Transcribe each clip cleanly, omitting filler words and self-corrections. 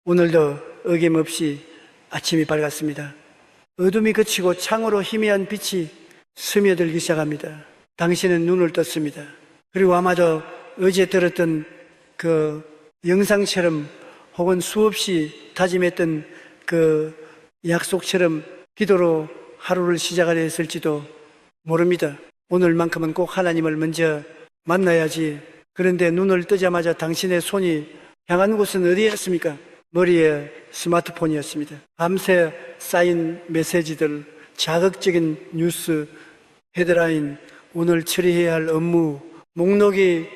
오늘도 어김없이 아침이 밝았습니다. 어둠이 그치고 창으로 희미한 빛이 스며들기 시작합니다. 당신은 눈을 떴습니다. 그리고 아마도 어제 들었던 그 영상처럼 혹은 수없이 다짐했던 그 약속처럼 기도로 하루를 시작하려 했을지도 모릅니다. 오늘만큼은 꼭 하나님을 먼저 만나야지. 그런데 눈을 뜨자마자 당신의 손이 향한 곳은 어디였습니까? 머리에 스마트폰이었습니다. 밤새 쌓인 메시지들, 자극적인 뉴스, 헤드라인, 오늘 처리해야 할 업무, 목록이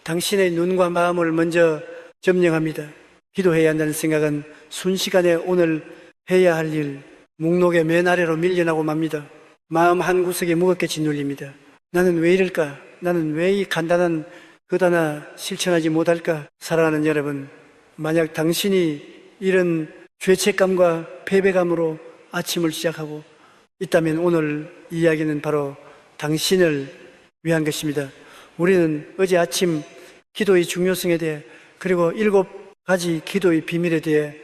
당신의 눈과 마음을 먼저 점령합니다. 기도해야 한다는 생각은 순식간에 오늘 해야 할 일, 목록의 맨 아래로 밀려나고 맙니다. 마음 한 구석에 무겁게 짓눌립니다. 나는 왜 이럴까? 나는 왜 이 간단한 것 하나 실천하지 못할까? 사랑하는 여러분, 만약 당신이 이런 죄책감과 패배감으로 아침을 시작하고 있다면 오늘 이야기는 바로 당신을 위한 것입니다. 우리는 어제 아침 기도의 중요성에 대해 그리고 7가지 기도의 비밀에 대해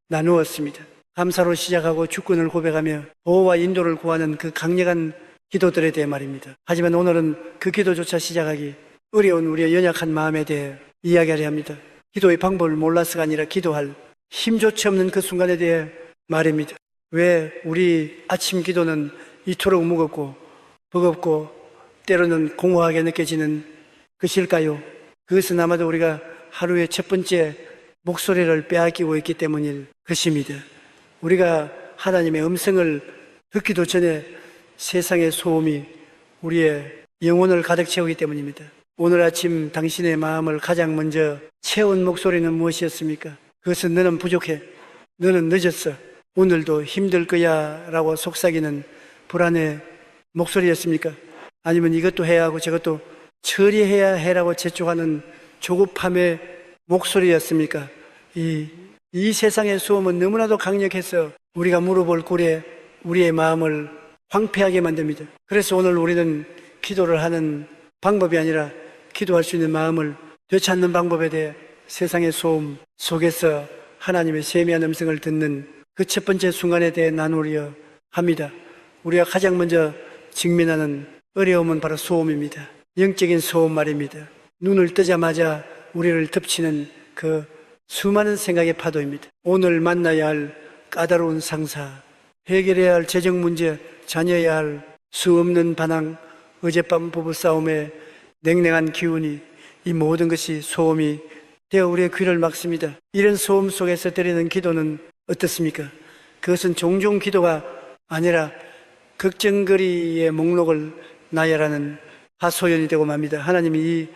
나누었습니다. 감사로 시작하고 주권을 고백하며 보호와 인도를 구하는 그 강력한 기도들에 대해 말입니다. 하지만 오늘은 그 기도조차 시작하기 어려운 우리의 연약한 마음에 대해 이야기하려 합니다. 기도의 방법을 몰라서가 아니라 기도할 힘조차 없는 그 순간에 대해 말입니다. 왜 우리 아침 기도는 이토록 무겁고 버겁고 때로는 공허하게 느껴지는 것일까요? 그것은 아마도 우리가 하루의 첫 번째 목소리를 빼앗기고 있기 때문일 것입니다. 우리가 하나님의 음성을 듣기도 전에 세상의 소음이 우리의 영혼을 가득 채우기 때문입니다. 오늘 아침 당신의 마음을 가장 먼저 채운 목소리는 무엇이었습니까? 그것은 너는 부족해. 너는 늦었어. 오늘도 힘들 거야 라고 속삭이는 불안의 목소리였습니까? 아니면 이것도 해야 하고 저것도 처리해야 해라고 재촉하는 조급함의 목소리였습니까? 이 세상의 소음은 너무나도 강력해서 우리가 물어볼 굴에 우리의 마음을 황폐하게 만듭니다. 그래서 오늘 우리는 기도를 하는 방법이 아니라 기도할 수 있는 마음을 되찾는 방법에 대해 세상의 소음 속에서 하나님의 세미한 음성을 듣는 그 첫 번째 순간에 대해 나누려 합니다. 우리가 가장 먼저 직면하는 어려움은 바로 소음입니다. 영적인 소음 말입니다. 눈을 뜨자마자 우리를 덮치는 그 수많은 생각의 파도입니다. 오늘 만나야 할 까다로운 상사, 해결해야 할 재정 문제, 자녀야 할 수 없는 반항, 어젯밤 부부싸움의 냉랭한 기운이 이 모든 것이 소음이 되어 우리의 귀를 막습니다. 이런 소음 속에서 드리는 기도는 어떻습니까? 그것은 종종 기도가 아니라 걱정거리의 목록을 나열하는 하소연이 되고 맙니다. 하나님이 이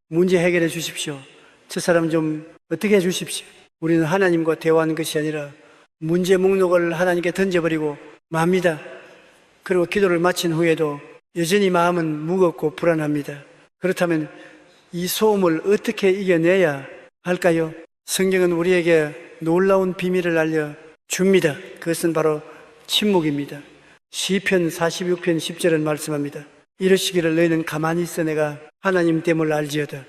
문제 해결해 주십시오. 저 사람 좀 어떻게 해 주십시오. 우리는 하나님과 대화하는 것이 아니라 문제 목록을 하나님께 던져버리고 맙니다. 그리고 기도를 마친 후에도 여전히 마음은 무겁고 불안합니다. 그렇다면 이 소음을 어떻게 이겨내야 할까요? 성경은 우리에게 놀라운 비밀을 알려줍니다. 그것은 바로 침묵입니다. 시편 46편 10절은 말씀합니다. 이르시기를 너희는 가만히 있어 내가 하나님 됨을 알지어다.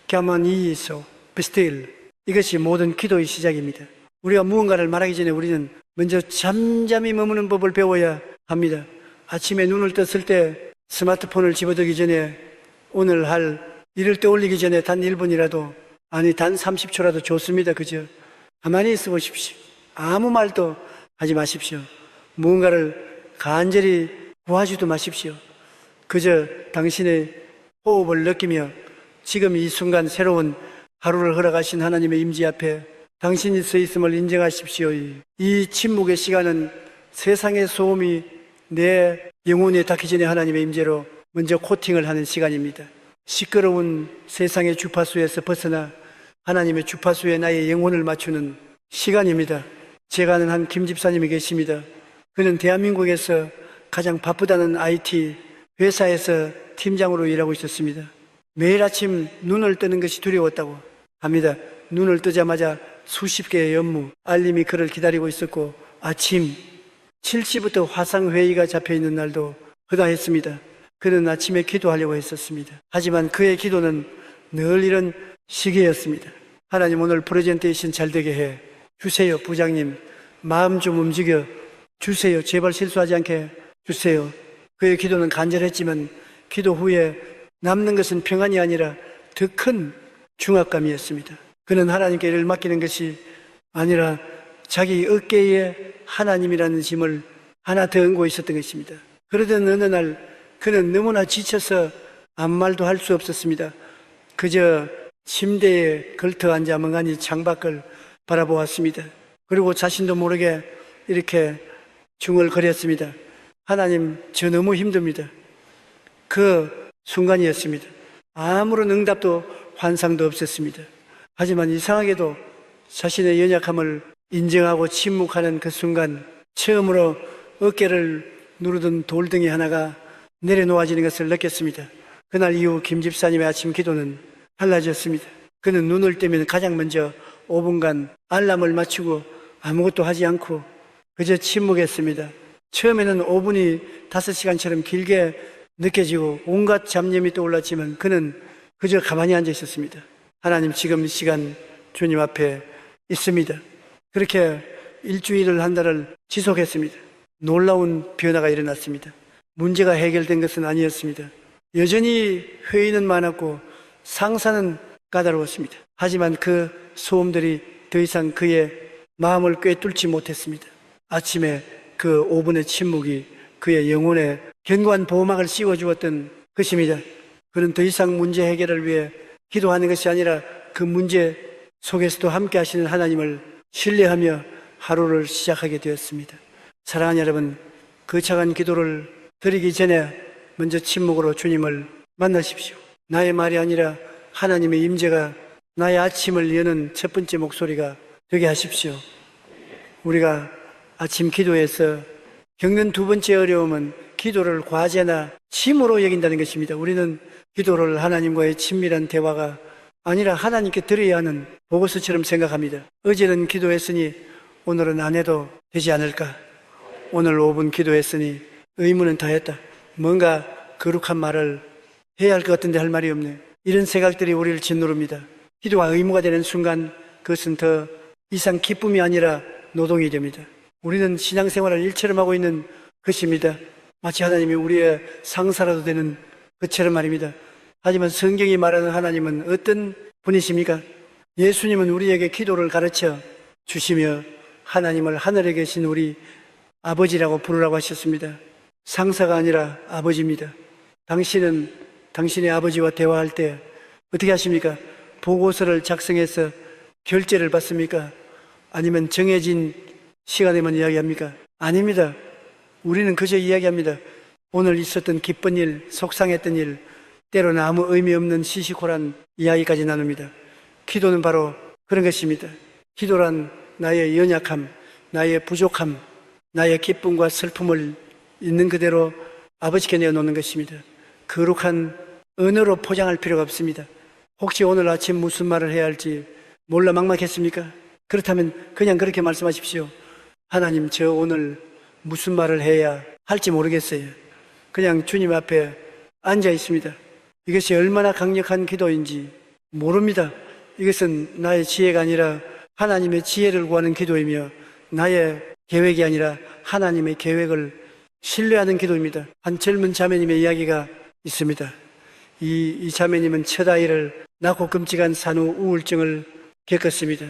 가만히 있어 비스틸. 이것이 모든 기도의 시작입니다. 우리가 무언가를 말하기 전에 우리는 먼저 잠잠히 머무는 법을 배워야 합니다. 아침에 눈을 떴을 때 스마트폰을 집어들기 전에 오늘 할 일을 떠올리기 전에 단 1분이라도 아니 단 30초라도 좋습니다. 그죠? 가만히 있어 보십시오. 아무 말도 하지 마십시오. 무언가를 간절히 구하지도 마십시오. 그저 당신의 호흡을 느끼며 지금 이 순간 새로운 하루를 허락하신 하나님의 임재 앞에 당신이 서 있음을 인정하십시오. 이 침묵의 시간은 세상의 소음이 내 영혼에 닿기 전에 하나님의 임재로 먼저 코팅을 하는 시간입니다. 시끄러운 세상의 주파수에서 벗어나 하나님의 주파수에 나의 영혼을 맞추는 시간입니다. 제가 아는 한 김 집사님이 계십니다. 그는 대한민국에서 가장 바쁘다는 IT 회사에서 팀장으로 일하고 있었습니다. 매일 아침 눈을 뜨는 것이 두려웠다고 합니다. 눈을 뜨자마자 수십 개의 업무, 알림이 그를 기다리고 있었고 아침 7시부터 화상회의가 잡혀있는 날도 허다했습니다. 그는 아침에 기도하려고 했었습니다. 하지만 그의 기도는 늘 이런 시기였습니다. 하나님 오늘 프레젠테이션 잘 되게 해. 주세요. 부장님, 마음 좀 움직여 주세요. 제발 실수하지 않게 주세요. 그의 기도는 간절했지만 기도 후에 남는 것은 평안이 아니라 더 큰 중압감이었습니다. 그는 하나님께 일을 맡기는 것이 아니라 자기 어깨에 하나님이라는 짐을 하나 더 얹고 있었던 것입니다. 그러던 어느 날 그는 너무나 지쳐서 아무 말도 할 수 없었습니다. 그저 침대에 걸터 앉아 멍하니 창밖을 바라보았습니다. 그리고 자신도 모르게 이렇게 중얼거렸습니다. 하나님, 저 너무 힘듭니다. 그 순간이었습니다. 아무런 응답도 환상도 없었습니다. 하지만 이상하게도 자신의 연약함을 인정하고 침묵하는 그 순간 처음으로 어깨를 누르던 돌덩이 하나가 내려놓아지는 것을 느꼈습니다. 그날 이후 김 집사님의 아침 기도는 달라졌습니다. 그는 눈을 뜨면 가장 먼저 5분간 알람을 맞추고 아무것도 하지 않고 그저 침묵했습니다. 처음에는 5분이 5시간처럼 길게 느껴지고 온갖 잡념이 떠올랐지만 그는 그저 가만히 앉아 있었습니다. 하나님, 지금 이 시간 주님 앞에 있습니다. 그렇게 일주일을 한 달을 지속했습니다. 놀라운 변화가 일어났습니다. 문제가 해결된 것은 아니었습니다. 여전히 회의는 많았고 상사는 까다로웠습니다. 하지만 그 소음들이 더 이상 그의 마음을 꿰뚫지 못했습니다. 아침에 그 5분의 침묵이 그의 영혼에 견고한 보호막을 씌워주었던 것입니다. 그는 더 이상 문제 해결을 위해 기도하는 것이 아니라 그 문제 속에서도 함께 하시는 하나님을 신뢰하며 하루를 시작하게 되었습니다. 사랑하는 여러분, 거창한 기도를 드리기 전에 먼저 침묵으로 주님을 만나십시오. 나의 말이 아니라 하나님의 임재가 나의 아침을 여는 첫 번째 목소리가 되게 하십시오. 우리가 아침 기도에서 겪는 두 번째 어려움은 기도를 과제나 짐으로 여긴다는 것입니다. 우리는 기도를 하나님과의 친밀한 대화가 아니라 하나님께 드려야 하는 보고서처럼 생각합니다. 어제는 기도했으니 오늘은 안 해도 되지 않을까? 오늘 5분 기도했으니 의무는 다 했다. 뭔가 거룩한 말을 해야 할 것 같은데 할 말이 없네. 이런 생각들이 우리를 짓누릅니다. 기도가 의무가 되는 순간 그것은 더 이상 기쁨이 아니라 노동이 됩니다. 우리는 신앙생활을 일처럼 하고 있는 것입니다. 마치 하나님이 우리의 상사라도 되는 것처럼 말입니다. 하지만 성경이 말하는 하나님은 어떤 분이십니까? 예수님은 우리에게 기도를 가르쳐 주시며 하나님을 하늘에 계신 우리 아버지라고 부르라고 하셨습니다. 상사가 아니라 아버지입니다. 당신은 당신의 아버지와 대화할 때 어떻게 하십니까? 보고서를 작성해서 결제를 받습니까? 아니면 정해진 시간에만 이야기합니까? 아닙니다. 우리는 그저 이야기합니다. 오늘 있었던 기쁜 일, 속상했던 일, 때로는 아무 의미 없는 시시콜한 이야기까지 나눕니다. 기도는 바로 그런 것입니다. 기도란 나의 연약함, 나의 부족함, 나의 기쁨과 슬픔을 있는 그대로 아버지께 내어놓는 것입니다. 거룩한 언어로 포장할 필요가 없습니다. 혹시 오늘 아침 무슨 말을 해야 할지 몰라 막막했습니까? 그렇다면 그냥 그렇게 말씀하십시오. 하나님, 저 오늘 무슨 말을 해야 할지 모르겠어요. 그냥 주님 앞에 앉아 있습니다. 이것이 얼마나 강력한 기도인지 모릅니다. 이것은 나의 지혜가 아니라 하나님의 지혜를 구하는 기도이며 나의 계획이 아니라 하나님의 계획을 신뢰하는 기도입니다. 한 젊은 자매님의 이야기가 있습니다. 이 자매님은 첫 아이를 낳고 끔찍한 산후 우울증을 겪었습니다.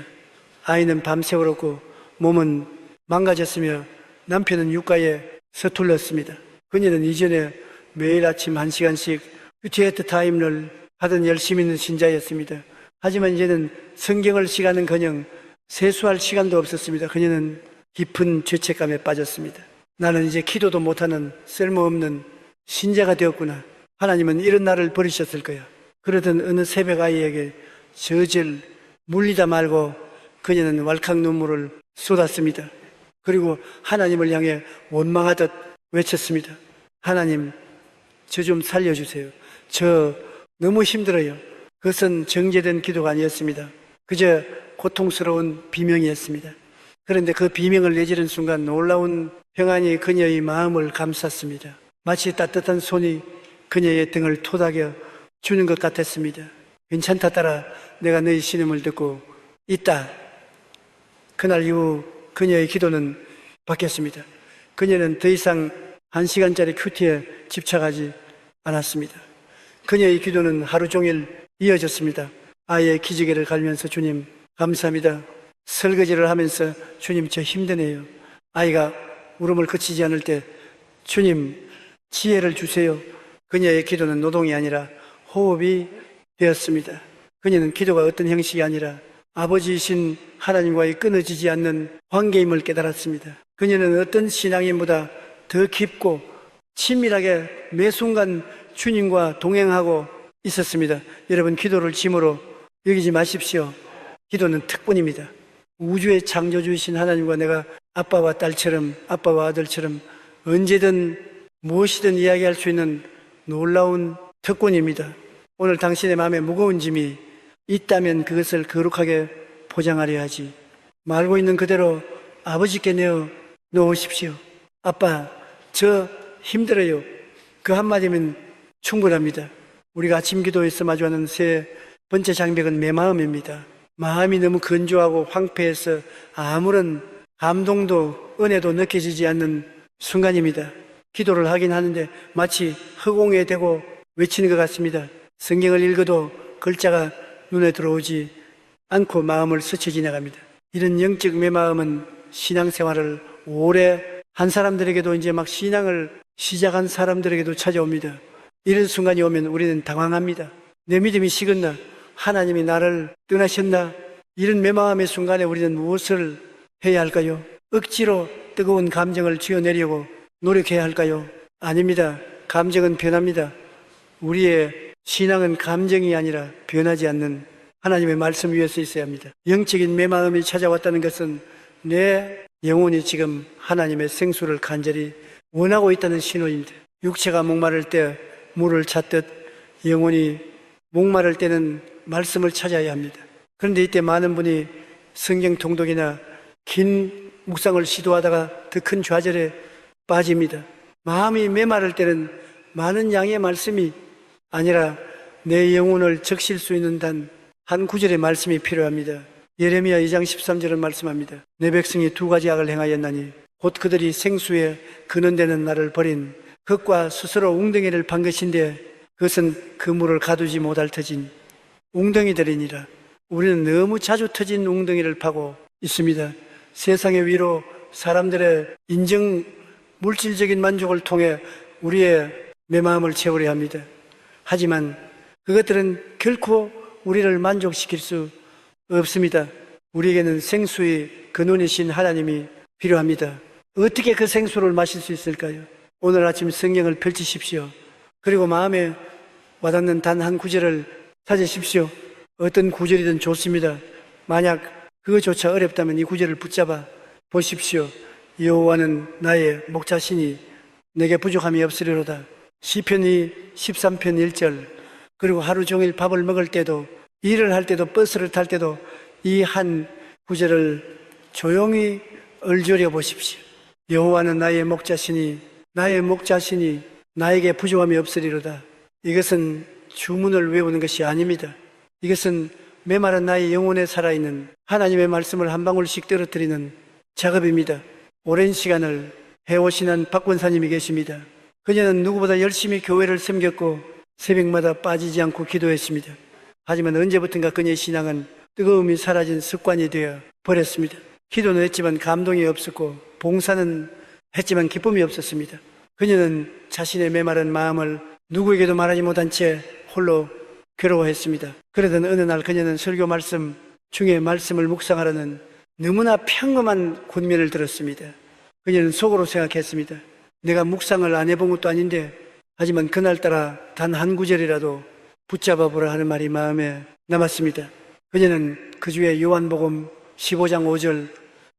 아이는 밤새 울었고 몸은 망가졌으며 남편은 육가에 서툴렀습니다. 그녀는 이전에 매일 아침 1시간씩 큐티에트 타임을 하던 열심히 있는 신자였습니다. 하지만 이제는 성경을 시간은커녕 세수할 시간도 없었습니다. 그녀는 깊은 죄책감에 빠졌습니다. 나는 이제 기도도 못하는 쓸모없는 신자가 되었구나. 하나님은 이런 나를 버리셨을 거야. 그러던 어느 새벽 아이에게 저질 물리다 말고 그녀는 왈칵 눈물을 쏟았습니다. 그리고 하나님을 향해 원망하듯 외쳤습니다. 하나님, 저 좀 살려주세요. 저 너무 힘들어요. 그것은 정제된 기도가 아니었습니다. 그저 고통스러운 비명이었습니다. 그런데 그 비명을 내지른 순간 놀라운 평안이 그녀의 마음을 감쌌습니다. 마치 따뜻한 손이 그녀의 등을 토닥여 주는 것 같았습니다. 괜찮다 딸아, 내가 너의 신음을 듣고 있다. 그날 이후 그녀의 기도는 바뀌었습니다. 그녀는 더 이상 1시간짜리 큐티에 집착하지 않았습니다. 그녀의 기도는 하루 종일 이어졌습니다. 아이의 기저귀를 갈면서 주님 감사합니다. 설거지를 하면서 주님 저 힘드네요. 아이가 울음을 그치지 않을 때 주님 지혜를 주세요. 그녀의 기도는 노동이 아니라 호흡이 되었습니다. 그녀는 기도가 어떤 형식이 아니라 아버지이신 하나님과의 끊어지지 않는 관계임을 깨달았습니다. 그녀는 어떤 신앙인보다 더 깊고 친밀하게 매 순간 주님과 동행하고 있었습니다. 여러분, 기도를 짐으로 여기지 마십시오. 기도는 특권입니다. 우주의 창조주이신 하나님과 내가 아빠와 딸처럼, 아빠와 아들처럼 언제든 무엇이든 이야기할 수 있는 놀라운 특권입니다. 오늘 당신의 마음에 무거운 짐이 있다면 그것을 거룩하게 포장하려 하지 말고 있는 그대로 아버지께 내어 놓으십시오. 아빠, 저 힘들어요. 그 한마디면 충분합니다. 우리가 아침 기도에서 마주하는 세 번째 장벽은 내 마음입니다. 마음이 너무 건조하고 황폐해서 아무런 감동도 은혜도 느껴지지 않는 순간입니다. 기도를 하긴 하는데 마치 허공에 대고 외치는 것 같습니다. 성경을 읽어도 글자가 눈에 들어오지 않고 마음을 스쳐 지나갑니다. 이런 영적 메마음은 신앙생활을 오래 한 사람들에게도 이제 막 신앙을 시작한 사람들에게도 찾아옵니다. 이런 순간이 오면 우리는 당황합니다. 내 믿음이 식었나? 하나님이 나를 떠나셨나? 이런 메마음의 순간에 우리는 무엇을 해야 할까요? 억지로 뜨거운 감정을 쥐어내려고 노력해야 할까요? 아닙니다. 감정은 변합니다. 우리의 신앙은 감정이 아니라 변하지 않는 하나님의 말씀 위에서 있어야 합니다. 영적인 메마음이 찾아왔다는 것은 내 영혼이 지금 하나님의 생수를 간절히 원하고 있다는 신호입니다. 육체가 목마를 때 물을 찾듯 영혼이 목마를 때는 말씀을 찾아야 합니다. 그런데 이때 많은 분이 성경 통독이나 긴 묵상을 시도하다가 더 큰 좌절에 빠집니다. 마음이 메마를 때는 많은 양의 말씀이 아니라 내 영혼을 적실 수 있는 단 한 구절의 말씀이 필요합니다. 예레미야 2장 13절은 말씀합니다. 내 백성이 두 가지 악을 행하였나니 곧 그들이 생수에 근원되는 나를 버린 그것과 스스로 웅덩이를 판 것인데 그것은 그 물을 가두지 못할 터진 웅덩이들이니라. 우리는 너무 자주 터진 웅덩이를 파고 있습니다. 세상의 위로 사람들의 인정 물질적인 만족을 통해 우리의 내 마음을 채우려 합니다. 하지만 그것들은 결코 우리를 만족시킬 수 없습니다. 우리에게는 생수의 근원이신 하나님이 필요합니다. 어떻게 그 생수를 마실 수 있을까요? 오늘 아침 성경을 펼치십시오. 그리고 마음에 와닿는 단 한 구절을 찾으십시오. 어떤 구절이든 좋습니다. 만약 그거조차 어렵다면 이 구절을 붙잡아 보십시오. 여호와는 나의 목자시니 내게 부족함이 없으리로다. 시편이 13편 1절. 그리고 하루 종일 밥을 먹을 때도 일을 할 때도 버스를 탈 때도 이 한 구절을 조용히 읊조려 보십시오. 여호와는 나의 목자시니 나의 목자시니 나에게 부족함이 없으리로다. 이것은 주문을 외우는 것이 아닙니다. 이것은 메마른 나의 영혼에 살아있는 하나님의 말씀을 한 방울씩 떨어뜨리는 작업입니다. 오랜 시간을 해오시는 박 권사님이 계십니다. 그녀는 누구보다 열심히 교회를 섬겼고 새벽마다 빠지지 않고 기도했습니다. 하지만 언제부턴가 그녀의 신앙은 뜨거움이 사라진 습관이 되어 버렸습니다. 기도는 했지만 감동이 없었고 봉사는 했지만 기쁨이 없었습니다. 그녀는 자신의 메마른 마음을 누구에게도 말하지 못한 채 홀로 괴로워했습니다. 그러던 어느 날 그녀는 설교 말씀 중에 말씀을 묵상하라는 너무나 평범한 권면을 들었습니다. 그녀는 속으로 생각했습니다. 내가 묵상을 안 해본 것도 아닌데 하지만 그날따라 단 한 구절이라도 붙잡아 보라 하는 말이 마음에 남았습니다. 그녀는 그 주에 요한복음 15장 5절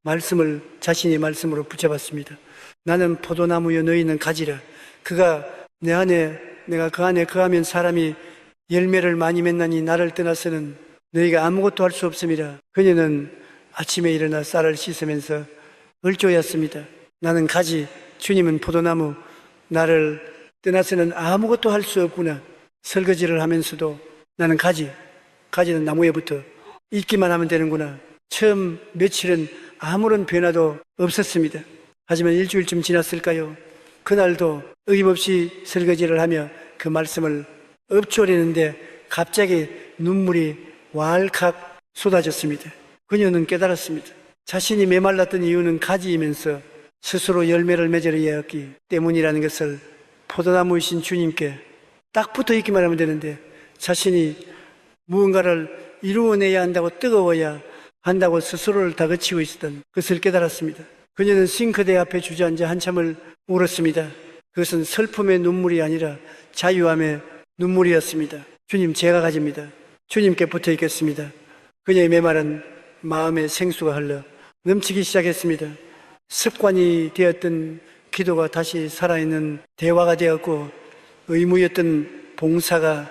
말씀을 자신의 말씀으로 붙잡았습니다. 나는 포도나무여 너희는 가지라. 그가 내 안에 내가 그 안에 거하면 사람이 열매를 많이 맺나니 나를 떠나서는 너희가 아무것도 할 수 없음이라. 그녀는 아침에 일어나 쌀을 씻으면서 얼조였습니다. 나는 가지, 주님은 포도나무, 나를 떠나서는 아무것도 할 수 없구나. 설거지를 하면서도 나는 가지는 나무에 붙어 있기만 하면 되는구나. 처음 며칠은 아무런 변화도 없었습니다. 하지만 일주일쯤 지났을까요? 그날도 어김없이 설거지를 하며 그 말씀을 읊조리는데 갑자기 눈물이 왈칵 쏟아졌습니다. 그녀는 깨달았습니다. 자신이 메말랐던 이유는 가지이면서 스스로 열매를 맺으려 했기 때문이라는 것을 포도나무이신 주님께 딱 붙어 있기만 하면 되는데 자신이 무언가를 이루어내야 한다고 뜨거워야 한다고 스스로를 다그치고 있었던 것을 깨달았습니다. 그녀는 싱크대 앞에 주저앉아 한참을 울었습니다. 그것은 슬픔의 눈물이 아니라 자유함의 눈물이었습니다. 주님, 제가 가집니다. 주님께 붙어 있겠습니다. 그녀의 메마른 마음의 생수가 흘러 넘치기 시작했습니다. 습관이 되었던 기도가 다시 살아있는 대화가 되었고 의무였던 봉사가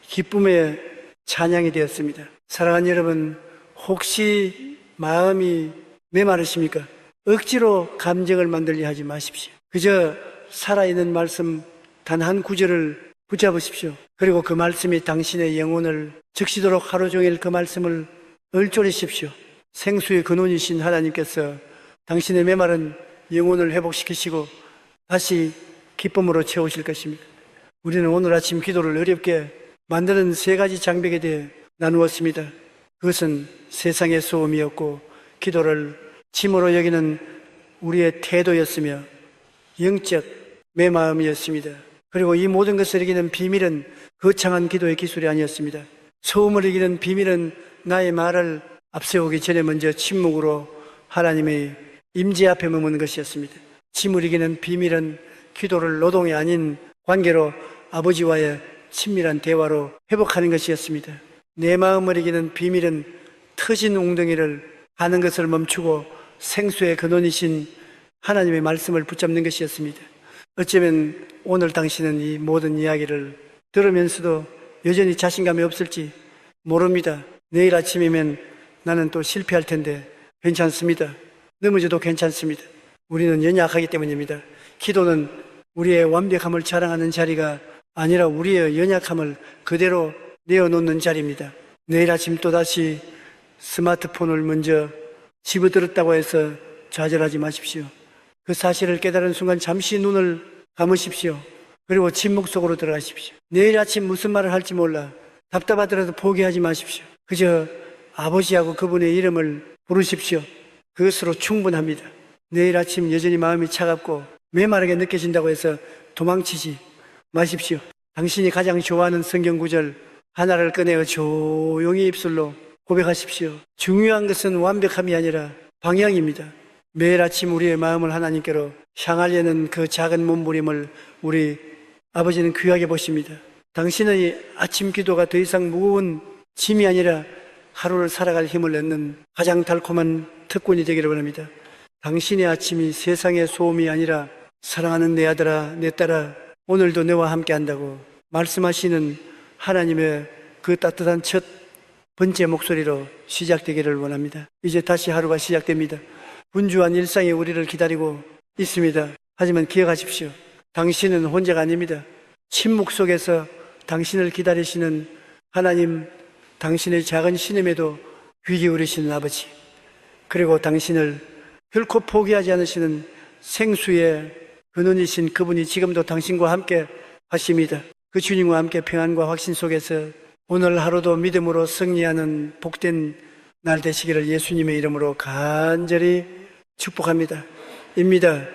기쁨의 찬양이 되었습니다. 사랑하는 여러분, 혹시 마음이 메마르십니까? 억지로 감정을 만들려 하지 마십시오. 그저 살아있는 말씀 단 한 구절을 붙잡으십시오. 그리고 그 말씀이 당신의 영혼을 적시도록 하루 종일 그 말씀을 읊조리십시오. 생수의 근원이신 하나님께서 당신의 메마른 영혼을 회복시키시고 다시 기쁨으로 채우실 것입니다. 우리는 오늘 아침 기도를 어렵게 만드는 세 가지 장벽에 대해 나누었습니다. 그것은 세상의 소음이었고 기도를 짐으로 여기는 우리의 태도였으며 영적 내 마음이었습니다. 그리고 이 모든 것을 이기는 비밀은 거창한 기도의 기술이 아니었습니다. 소음을 이기는 비밀은 나의 말을 앞세우기 전에 먼저 침묵으로 하나님의 임재 앞에 머무는 것이었습니다. 짐을 이기는 비밀은 기도를 노동이 아닌 관계로 아버지와의 친밀한 대화로 회복하는 것이었습니다. 내 마음을 이기는 비밀은 터진 웅덩이를 가는 것을 멈추고 생수의 근원이신 하나님의 말씀을 붙잡는 것이었습니다. 어쩌면 오늘 당신은 이 모든 이야기를 들으면서도 여전히 자신감이 없을지 모릅니다. 내일 아침이면 나는 또 실패할 텐데 괜찮습니다. 넘어져도 괜찮습니다. 우리는 연약하기 때문입니다. 기도는 우리의 완벽함을 자랑하는 자리가 아니라 우리의 연약함을 그대로 내어놓는 자리입니다. 내일 아침 또다시 스마트폰을 먼저 집어들었다고 해서 좌절하지 마십시오. 그 사실을 깨달은 순간 잠시 눈을 감으십시오. 그리고 침묵 속으로 들어가십시오. 내일 아침 무슨 말을 할지 몰라 답답하더라도 포기하지 마십시오. 그저 아버지하고 그분의 이름을 부르십시오. 그것으로 충분합니다. 내일 아침 여전히 마음이 차갑고 메마르게 느껴진다고 해서 도망치지 마십시오. 당신이 가장 좋아하는 성경 구절 하나를 꺼내어 조용히 입술로 고백하십시오. 중요한 것은 완벽함이 아니라 방향입니다. 매일 아침 우리의 마음을 하나님께로 향하려는 그 작은 몸부림을 우리 아버지는 귀하게 보십니다. 당신의 아침 기도가 더 이상 무거운 짐이 아니라 하루를 살아갈 힘을 얻는 가장 달콤한 특권이 되기를 원합니다. 당신의 아침이 세상의 소음이 아니라 사랑하는 내 아들아, 내 딸아, 오늘도 너와 함께 한다고 말씀하시는 하나님의 그 따뜻한 첫 번째 목소리로 시작되기를 원합니다. 이제 다시 하루가 시작됩니다. 분주한 일상이 우리를 기다리고 있습니다. 하지만 기억하십시오. 당신은 혼자가 아닙니다. 침묵 속에서 당신을 기다리시는 하나님, 당신의 작은 신음에도 귀 기울이시는 아버지, 그리고 당신을 결코 포기하지 않으시는 생수의 근원이신 그분이 지금도 당신과 함께 하십니다. 그 주님과 함께 평안과 확신 속에서 오늘 하루도 믿음으로 승리하는 복된 날 되시기를 예수님의 이름으로 간절히 축복합니다. 입니다.